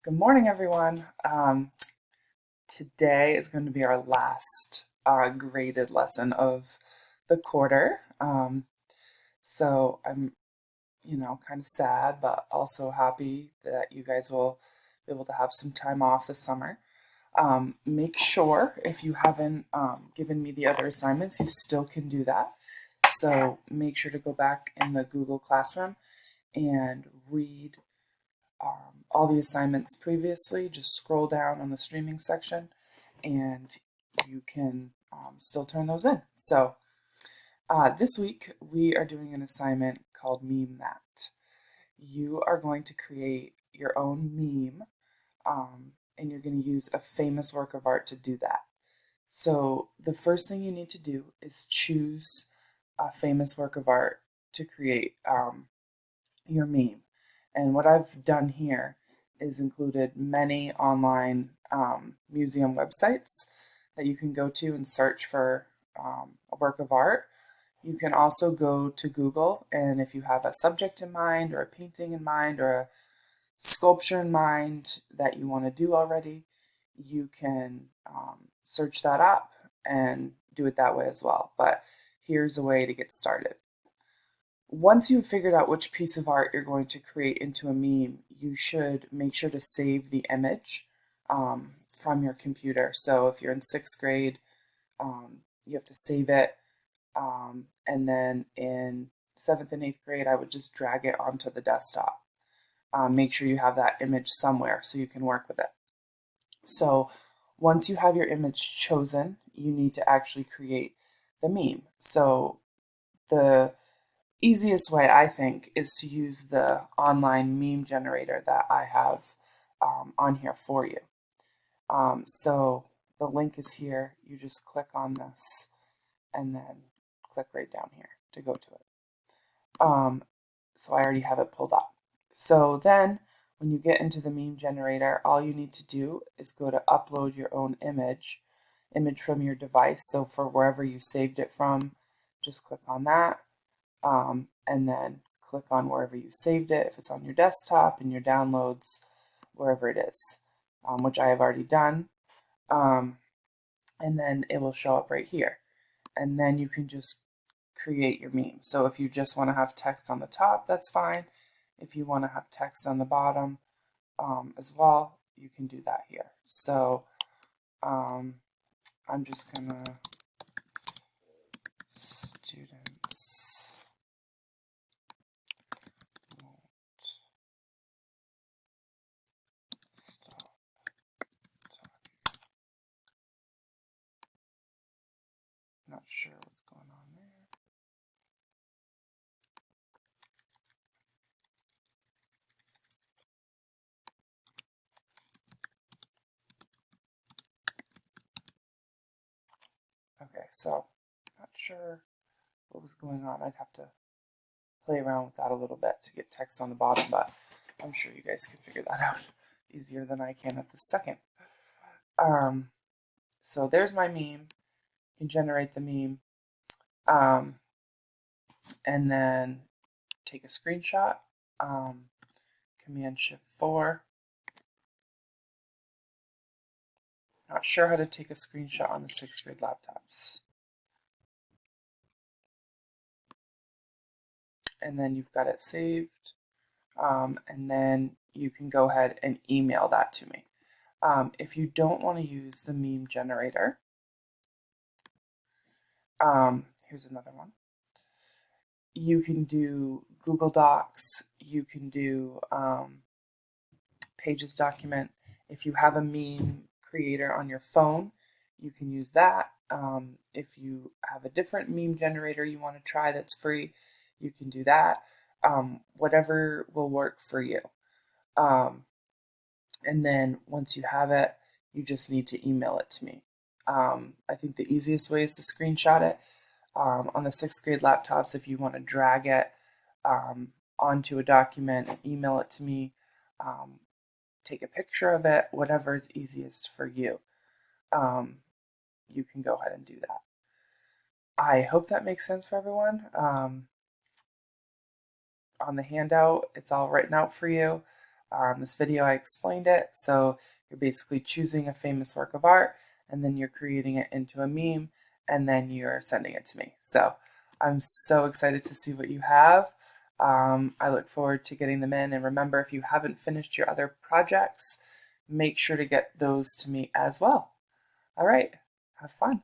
Good morning, everyone. Today is going to be our last graded lesson of the quarter. So I'm, kind of sad, but also happy that you guys will be able to have some time off this summer. Make sure if you haven't given me the other assignments, you still can do that. So make sure to go back in the Google Classroom and read all the assignments previously. Just scroll down on the streaming section and you can still turn those in. So this week we are doing an assignment called Meme That. You are going to create your own meme and you're going to use a famous work of art to do that. So the first thing you need to do is choose a famous work of art to create your meme. And what I've done here is included many online museum websites that you can go to and search for a work of art. You can also go to Google, and if you have a subject in mind, or a painting in mind, or a sculpture in mind that you want to do already, you can search that up and do it that way as well. But here's a way to get started. Once you've figured out which piece of art you're going to create into a meme, you should make sure to save the image from your computer. So if you're in sixth grade, you have to save it. And then in seventh and eighth grade, I would just drag it onto the desktop. Make sure you have that image somewhere so you can work with it. So once you have your image chosen, you need to actually create the meme. So the easiest way, I think, is to use the online meme generator that I have on here for you. So the link is here. You just click on this and then click right down here to go to it. So I already have it pulled up. So then when you get into the meme generator, all you need to do is go to upload your own image from your device. So for wherever you saved it from, just click on that. And then click on wherever you saved it, if it's on your desktop, in your downloads, wherever it is, which I have already done. And then it will show up right here. And then you can just create your meme. So if you just want to have text on the top, that's fine. If you want to have text on the bottom as well, you can do that here. So I'm just going to students won't stop talking. Not sure what's going on there. Okay, so not sure what was going on. I'd have to play around with that a little bit to get text on the bottom, but I'm sure you guys can figure that out easier than I can at this second. So there's my meme. You can generate the meme, and then take a screenshot. Command Shift 4. Not sure how to take a screenshot on the sixth grade laptops. And then you've got it saved. And then you can go ahead and email that to me. If you don't want to use the meme generator, here's another one. You can do Google Docs. You can do Pages document. If you have a meme creator on your phone, you can use that. If you have a different meme generator you want to try that's free, you can do that. Whatever will work for you. And then once you have it, you just need to email it to me. I think the easiest way is to screenshot it. On the sixth grade laptops, if you want to drag it onto a document and email it to me, take a picture of it, whatever is easiest for you. You can go ahead and do that. I hope that makes sense for everyone. On the handout, it's all written out for you. this video I explained it. So you're basically choosing a famous work of art and then you're creating it into a meme and then you're sending it to me. So I'm so excited to see what you have. I look forward to getting them in. And remember, if you haven't finished your other projects, make sure to get those to me as well. All right, have fun.